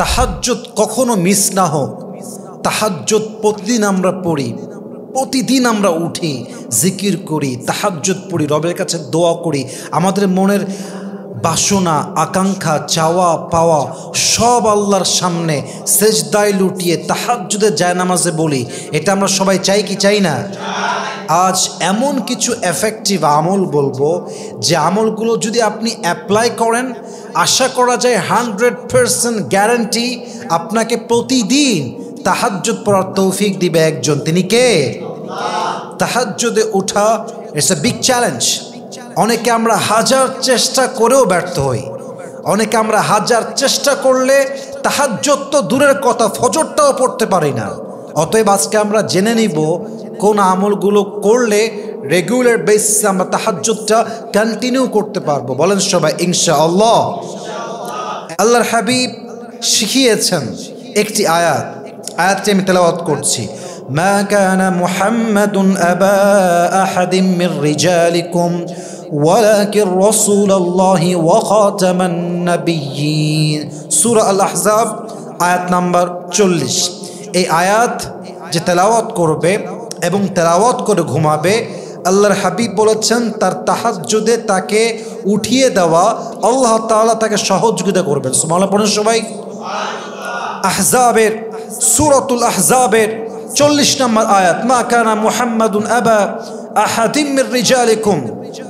তাহাজ্জুদ কখনো মিস না হোক। তাহাজ্জুদ প্রতিদিন আমরা পড়ি, প্রতিদিন আমরা উঠি, জিকির করি, তাহাজ্জুদ পড়ি, রবের কাছে দোয়া করি, আমাদের মনের বাসনা, আকাঙ্ক্ষা, চাওয়া পাওয়া সব আল্লাহর সামনে সেজদায় লুটিয়ে তাহাজ্জুদের জায়নামাজে বলি। এটা আমরা সবাই চাই কি চাই না? আজ এমন কিছু এফেক্টিভ আমল বলবো যে আমলগুলো যদি আপনি অ্যাপ্লাই করেন, আশা করা যায় 100% গ্যারান্টি আপনাকে প্রতিদিন তাহাজ্জুদ পড়ার তৌফিক দিবে একজন। তিনি কে? তাহাজ্জুদে ওঠা ইটস এ বিগ চ্যালেঞ্জ। অনেকে আমরা হাজার চেষ্টা করেও ব্যর্থ হই, অনেকে আমরা হাজার চেষ্টা করলে তাহাজ্জুদ তো দূরের কথা, ফজরটাও পড়তে পারি না। অতএব আজকে আমরা জেনে নিব কোন আমলগুলো করলে রেগুলার বেসিসে আমরা তাহাজ্জুদটা কন্টিনিউ করতে পারবো। বলেন সবাই ইনশাআল্লাহ। আল্লাহর হাবিব শিখিয়েছেন একটি আয়াতটি আমি তেলাওয়াত করছি। মা কানা মুহাম্মাদুন আবা আহাদিম মির রিজালিকুম ওয়ালাকিন রাসূলুল্লাহি ওয়া খাতামান নাবিয়্যিন। সূরা আল আহজাব আয়াত নাম্বার 40। এই আয়াত যে তেলাওয়াত করবে এবং তেলাওয়াত করে ঘুমাবে, আল্লাহর হাবিব বলেছেন তার তাহাজ্জুদে তাকে উঠিয়ে দেওয়া আল্লাহ তাআলা তাকে সহযোগিতা করবেন। সুবহানাল্লাহ পড়েন সবাই। আহজাবের সূরাতুল আহজাবের 40 নম্বর আয়াত। মা কানা মুহাম্মাদুন আবা আহাদিম মির রিজালিকুম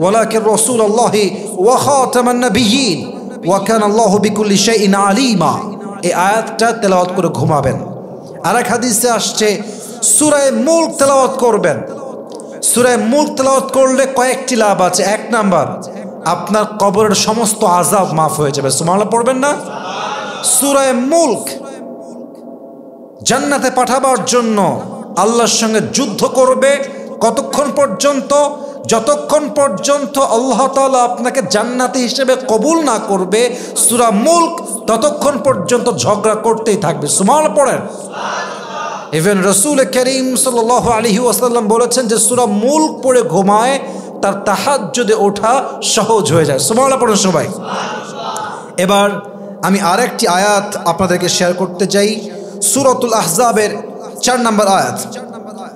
ওয়ালাকিন রাসূলুল্লাহি ওয়া খাতামান নাবিয়্যিন ওয়া কানা আল্লাহু বিকুল্লি শাইইন আলিমা। এই আয়াতটা তেলাওয়াত করে ঘুমাবেন। আরেক হাদিসে আসছে সূরা মুলক তেলাওয়াত করবেন। সূরা মুলক তেলাওয়াত করলে কয়েকটি লাভ আছে। এক নাম্বার, আপনার কবরের সমস্ত আযাব মাফ হয়ে যাবে। সুবহানাল্লাহ পড়বেন না? সূরা মুলক জান্নাতে পাঠাবার জন্য আল্লাহর সঙ্গে যুদ্ধ করবে কতক্ষণ পর্যন্ত? যতক্ষণ পর্যন্ত আল্লাহ তাআলা আপনাকে জান্নাতি হিসেবে কবুল না করবে সূরা মুলক, ততক্ষণ পর্যন্ত ঝগড়া করতেই থাকবে। সুবহানাল্লাহ পড়েন। ইভেন রাসূল করিম সাল্লাল্লাহু আলাইহি ওয়াসাল্লাম বলেছেন যে সূরা মুলক পড়ে ঘুমায় তার তাহাজ্জুদে ওঠা সহজ হয়ে যায়। সুবহানাল্লাহ পড়েন সবাই। এবার আমি আরেকটি আয়াত আপনাদেরকে শেয়ার করতে চাই। সূরাতুল আহজাবের 4 নম্বর আয়াত।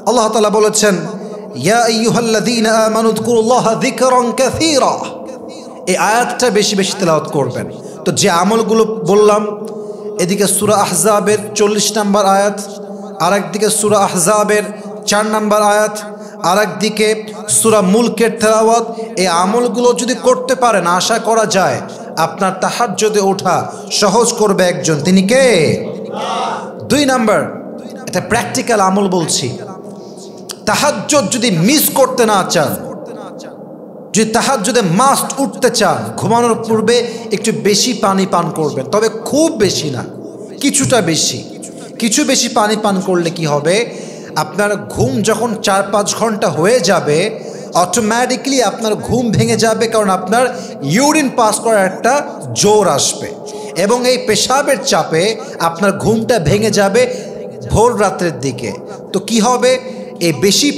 আল্লাহ তাআলা বলেছেন ইয়া আইয়ুহাল্লাযীনা আমানু যকুরুল্লাহা যিকরান কাসীরা। এই আয়াতটা বেশি বেশি তেলাওয়াত করবেন। তো যে আমলগুলো বললাম, এদিকে সূরা আহজাবের 40 নম্বর আয়াত, আরেকদিকে সূরা আহজাবের 4 নম্বর আয়াত, আরেকদিকে সূরা মুলকের তেলাওয়াত। এই আমলগুলো যদি করতে পারেন আশা করা যায় আপনার তাহাজ্জুদে ওঠা সহজ করবে একজন। তিনি কে? 2 নাম্বার, এটা প্র্যাকটিক্যাল আমল বলছি। তাহাজ্জুদ যদি মিস করতে না চান, যদি তাহাজ্জুদে মাস্ট উঠতে চান, ঘুমানোর পূর্বে একটু বেশি পানি পান করবেন। তবে খুব বেশি না, কিছুটা বেশি। কিছু বেশি পানি পান করলে কি হবে, আপনার ঘুম যখন 4-5 ঘন্টা হয়ে যাবে অটোমেটিকলি আপনার ঘুম ভেঙে যাবে, কারণ আপনার ইউরিন পাস করার একটা জোর আসবে এবং এই পেশাবের চাপে আপনার ঘুমটা ভেঙে যাবে ভোর রাত্রের দিকে। তো কি হবে, এই বেশি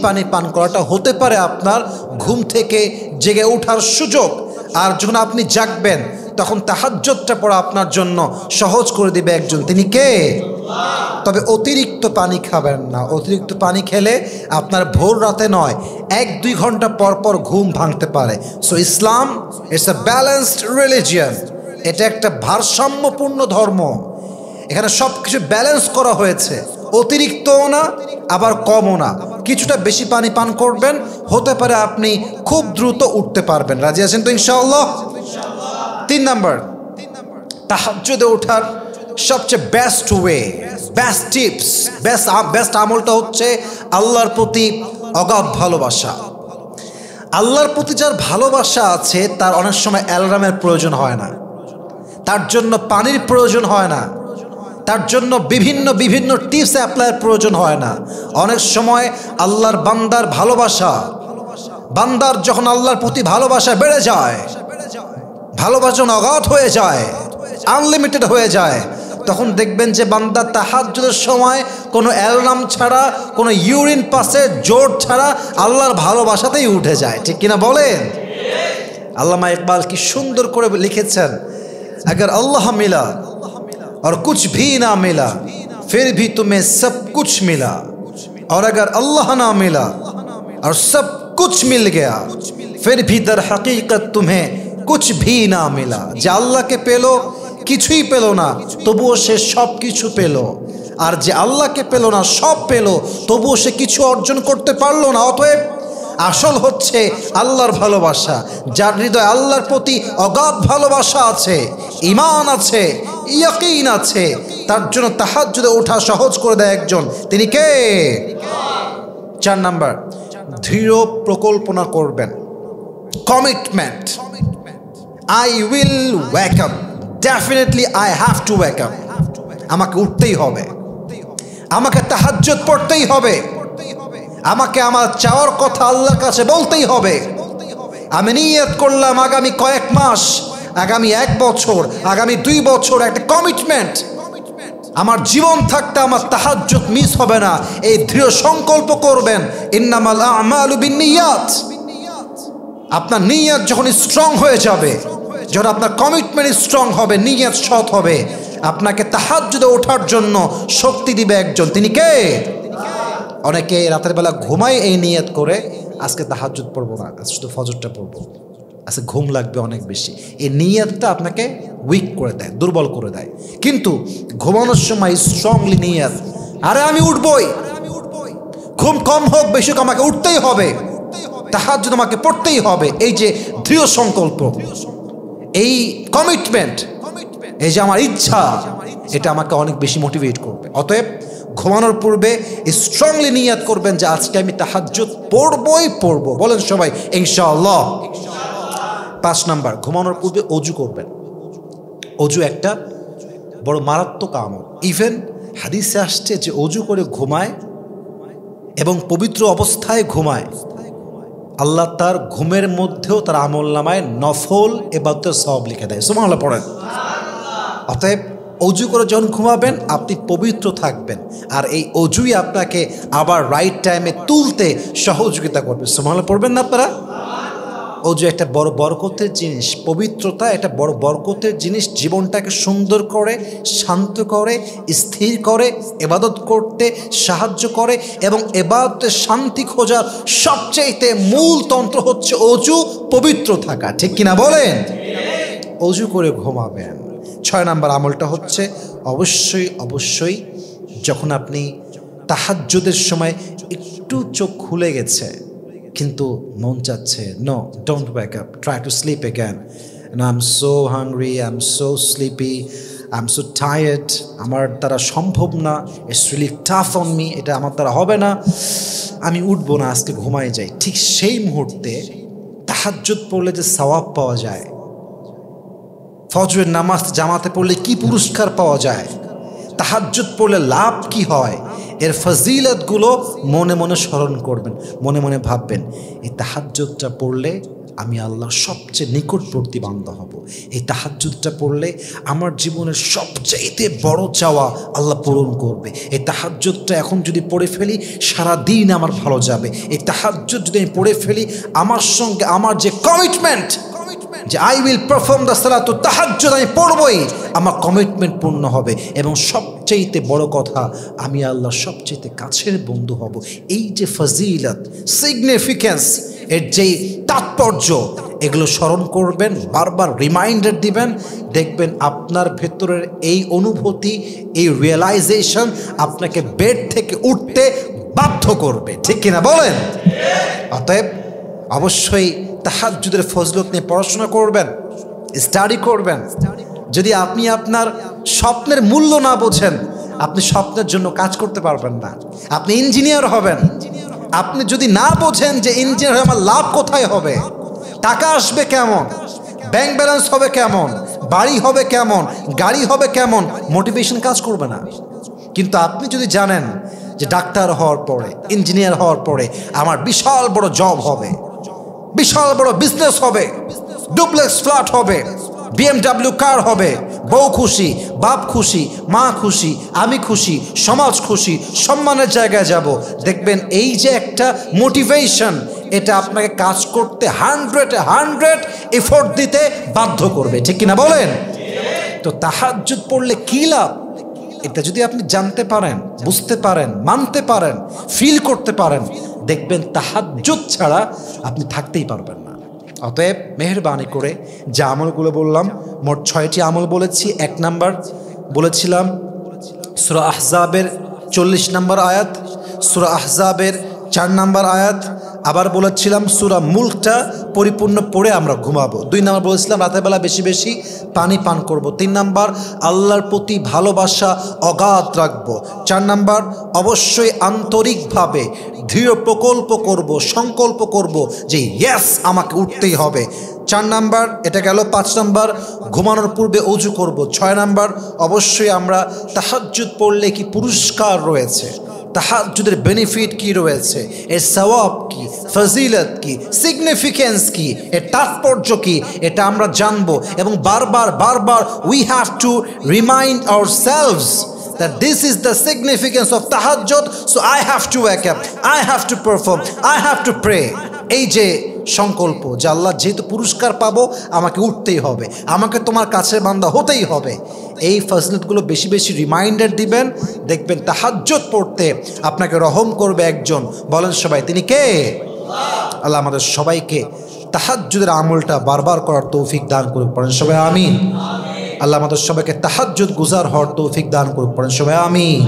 পানি পান করাটা হতে পারে আপনার ঘুম থেকে জেগে ওঠার সুযোগ। আর যখন আপনি জাগবেন তখন তাহাজ্জুদটা পড়া আপনার জন্য সহজ করে দিবে একজন। তিনি কে? তবে অতিরিক্ত পানি খাবেন না। অতিরিক্ত পানি খেলে আপনার ভোর রাতে নয়, 1-2 ঘন্টা পর পর ঘুম ভাঙতে পারে। So Islam it's a balanced religion. এটা একটা ভারসাম্যপূর্ণ ধর্ম। এখানে সব কিছু ব্যালেন্স করা হয়েছে, অতিরিক্তও না আবার কমও না। কিছুটা বেশি পানি পান করবেন, হতে পারে আপনি খুব দ্রুত উঠতে পারবেন। রাজি আছেন তো ইনশাআল্লাহ? 3 নাম্বার, তাহাজ্জুদে ওঠার সবচেয়ে best way, best tips, best আমলটা হচ্ছে আল্লাহর প্রতি অগাধ ভালোবাসা। আল্লাহর প্রতি যার ভালোবাসা আছে তার অনেক সময় অ্যালার্মের প্রয়োজন হয় না, তার জন্য পানির প্রয়োজন হয় না, তার জন্য বিভিন্ন টিপস অ্যাপ্লাইয়ের প্রয়োজন হয় না। অনেক সময় আল্লাহর বান্দার ভালোবাসা, বান্দার যখন আল্লাহর প্রতি ভালোবাসা বেড়ে যায়, ভালোবাসা অগাধ হয়ে যায়, আনলিমিটেড হয়ে যায়, তখন দেখবেন যে বান্দা তাহাজ্জুদের সময় কোনো অ্যালার্ম ছাড়া, কোনো ইউরিন পাসের জোর ছাড়া আল্লাহর ভালোবাসাতেই উঠে যায়। ঠিক কিনা বলেন? আল্লামা ইকবাল কি সুন্দর করে লিখেছেন, अगर अल्लाह मिला और कुछ भी ना मिला फिर भी तुम्हें सब कुछ मिला, और अगर अल्लाह ना मिला और सब कुछ मिल गया फिर भी दर हकीकत तुम्हें कुछ भी ना मिला। যে আল্লাহকে পেল কিছুই পেল না তবুও সে সব কিছু পেল, আর যে আল্লাহকে পেল না সব পেল তবুও সে কিছু অর্জন করতে পারলো না। অতএব আসল হচ্ছে আল্লাহর ভালোবাসা। যার হৃদয়ে আল্লাহর প্রতি অগাধ ভালোবাসা আছে, ঈমান আছে, ইয়াকিন আছে, তার জন্য তাহাজ্জুদে ওঠা সহজ করে দেয় একজন, তিনি কে? 4 নাম্বার, দৃঢ় প্রকল্পনা করবেন, commitment. I will wake up, definitely I have to wake up, আমাকে উঠতেই হবে, আমাকে তাহাজ্জুদ পড়তেই হবে, আমাকে আমার চাওয়ার কথা আল্লাহর কাছে বলতেই হবে। আমি নিয়ত করলাম আগামী কয়েক মাস, আগামী 1 বছর, আগামী 2 বছর, একটা কমিটমেন্ট। আমার জীবন থাকতে আমার তাহাজ্জুদ মিস হবে না, এই দৃঢ় সংকল্প করবেন। ইন্নামাল আমালু বিন্নিয়াত। আপনার নিয়ত যখন স্ট্রং হয়ে যাবে, যখন আপনার কমিটমেন্ট স্ট্রং হবে, নিয়ত সৎ হবে, আপনাকে তাহাজ্জুদে ওঠার জন্য শক্তি দিবে একজন, তিনি কে? অনেকে রাতের বেলা ঘুমায় এই নিয়ত করে আজকে তাহাজ্জুদ পড়বো না, আজকে শুধু ফজরটা পড়বো, আজকে ঘুম লাগবে অনেক বেশি। এই নিয়তটা আপনাকে উইক করে দেয়, দুর্বল করে দেয়। কিন্তু ঘুমানোর সময় স্ট্রংলি নিয়ত, আরে আমি উঠবই, ঘুম কম হোক বেশি হোক আমাকে উঠতেই হবে, তাহাজ্জুদ আমাকে পড়তেই হবে, এই যে দৃঢ় সংকল্প, এই কমিটমেন্ট, এই যে আমার ইচ্ছা, এটা আমাকে অনেক বেশি মোটিভেট করবে। অতএব ঘুমানোর পূর্বে স্ট্রংলি নিয়ত করবেন যে আজকে আমি তাহাজ্জুদ পড়বই পড়বো। বলেন সবাই ইনশাআল্লাহ। 5 নাম্বার, ঘুমানোর পূর্বে অজু করবেন। অজু একটা বড় মারাত্মক আমল। ইভেন হাদিসে আসছে যে অজু করে ঘুমায় এবং পবিত্র অবস্থায় ঘুমায়, আল্লাহ তার ঘুমের মধ্যেও তার আমলনামায় নফল ইবাদতের সওয়াব লিখে দেয়। সুবহানাল্লাহ পড়েন। অতএব অজু করে যখন ঘুমাবেন আপনি পবিত্র থাকবেন, আর এই অজুই আপনাকে আবার রাইট টাইমে তুলতে সহযোগিতা করবে। সুবহানাল্লাহ পড়বেন না আপনারা? অজু একটা বড় বরকতের জিনিস, পবিত্রতা একটা বড় বরকতের জিনিস, জীবনটাকে সুন্দর করে, শান্ত করে, স্থির করে, ইবাদত করতে সাহায্য করে, এবং ইবাদতের শান্তি খোঁজার সবচেয়ে মূল তন্ত্র হচ্ছে অজু, পবিত্র থাকা। ঠিক কিনা বলেন? অজু করে ঘুমাবেন। 6 নাম্বার আমলটা হচ্ছে অবশ্যই যখন আপনি তাহাজ্জুদের সময় একটু চোখ খুলে গেছে কিন্তু মন চাচ্ছে no, don't wake up, try to sleep again, I am so hungry, I am so sleepy, I am so tired, আমার দ্বারা সম্ভব না, it's really tough on me, এটা আমার দ্বারা হবে না, আমি উঠবো না, আজকে ঘুমাই যাই। ঠিক সেই মুহূর্তে তাহাজ্জুদ পড়লে যে সওয়াব পাওয়া যায়, ফজরের নামাজ জামাতে পড়লে কি পুরস্কার পাওয়া যায়, তাহাজ্জুদ পড়লে লাভ কি হয়, এর ফজিলতগুলো মনে মনে স্মরণ করবেন, মনে মনে ভাববেন এই তাহাজ্জুদটা পড়লে আমি আল্লাহর সবচেয়ে নিকটবর্তী বান্দা হব, এই তাহাজ্জুদটা পড়লে আমার জীবনের সবচেয়ে বড় চাওয়া আল্লাহ পূরণ করবে, এই তাহাজ্জুদটা এখন যদি পড়ে ফেলি সারা দিন আমার ভালো যাবে, এই তাহাজ্জুদ যদি আমি পড়ে ফেলি আমার সঙ্গে আমার যে কমিটমেন্ট যে আই উইল পারফর্ম দ্য সালাতু তাহাজ্জুদ, আমি পড়বই, আমার কমিটমেন্ট পূর্ণ হবে, এবং সবচেয়ে বড় কথা আমি আল্লাহর সবচেয়ে কাছের বন্ধু হব। এই যে ফজিলত, সিগনিফিক্যান্স, এর যেই তাৎপর্য, এগুলো স্মরণ করবেন, বারবার রিমাইন্ডার দিবেন, দেখবেন আপনার ভেতরের এই অনুভূতি, এই রিয়েলাইজেশন আপনাকে বেড থেকে উঠতে বাধ্য করবে। ঠিক কিনা বলেন? অতএব অবশ্যই তাহাজ্জুদের ফজিলত নিয়ে পড়াশোনা করবেন, স্টাডি করবেন। যদি আপনি আপনার স্বপ্নের মূল্য না বোঝেন আপনি স্বপ্নের জন্য কাজ করতে পারবেন না। আপনি ইঞ্জিনিয়ার হবেন, আপনি যদি না বোঝেন যে ইঞ্জিনিয়ার হয়ে আমার লাভ কোথায় হবে, টাকা আসবে কেমন, ব্যাংক ব্যালেন্স হবে কেমন, বাড়ি হবে কেমন, গাড়ি হবে কেমন, মোটিভেশন কাজ করবে না। কিন্তু আপনি যদি জানেন যে ডাক্তার হওয়ার পরে, ইঞ্জিনিয়ার হওয়ার পরে আমার বিশাল বড় জব হবে, বিশাল বড় বিজনেস হবে, ডুপ্লেক্স ফ্ল্যাট হবে, BMW কার হবে, বউ খুশি, বাপ খুশি, মা খুশি, আমি খুশি, সমাজ খুশি, সম্মানের জায়গায় যাব, দেখবেন এই যে একটা মোটিভেশন, এটা আপনাকে কাজ করতে 100 এফোর্ট দিতে বাধ্য করবে। ঠিক কিনা বলেন? তো তাহাজ্জুদ পড়লে কি লাভ? এটা যদি আপনি জানতে পারেন, বুঝতে পারেন, মানতে পারেন, ফিল করতে পারেন, দেখবেন তাহাজ্জুদ ছাড়া আপনি থাকতেই পারবেন না। অতএব মেহেরবানি করে যে আমলগুলো বললাম, মোট 6টি আমল বলেছি। 1 নাম্বার বলেছিলাম সূরা আহজাবের 40 নম্বর আয়াত, সূরা আহজাবের 4 নম্বর আয়াত। আবার বলেছিলাম সূরা মুলকটা পরিপূর্ণ পড়ে আমরা ঘুমাবো। 2 নাম্বার বলেছিলাম রাতের বেলা বেশি বেশি পানি পান করব। 3 নাম্বার আল্লাহর প্রতি ভালোবাসা অগাধ রাখবো। 4 নাম্বার অবশ্যই আন্তরিকভাবে দৃঢ় প্রকল্প করব, সংকল্প করব যে ইয়েস আমাকে উঠতেই হবে। 4 নাম্বার এটা গেল। 5 নাম্বার ঘুমানোর পূর্বে ওযু করব। 6 নাম্বার অবশ্যই আমরা তাহাজ্জুদ পড়লে কি পুরস্কার রয়েছে, তাহাজ্জুদের বেনিফিট কি রয়েছে, এর সওয়াব কি, ফজিলত কি, সিগনিফিকেন্স কি, এর তাৎপর্য কি, এটা আমরা জানবো। এবং বারবার বারবার we have to remind ourselves that this is the significance of tahajjud, so I have to wake up, I have to perform, I have to pray. এই যে সংকল্প যে আল্লাহ যেহেতু পুরস্কার পাবো আমাকে উঠতেই হবে, আমাকে তোমার কাছে বান্দা হতেই হবে, এই ফজিলতগুলো বেশি বেশি রিমাইন্ডার দিবেন। দেখবেন তাহাজ্জুদ পড়তে আপনাকে রহম করবে একজন। বলেন সবাই তিনি কে? আল্লাহ আমাদের সবাইকে তাহাজ্জুদের আমলটা বারবার করার তৌফিক দান করুক। পড়েন সবাই আমিন। আল্লাহ আমাদের সবাইকে তাহাজ্জুদ গুজার হওয়ার তৌফিক দান করুক। পড়েন সবাই আমিন।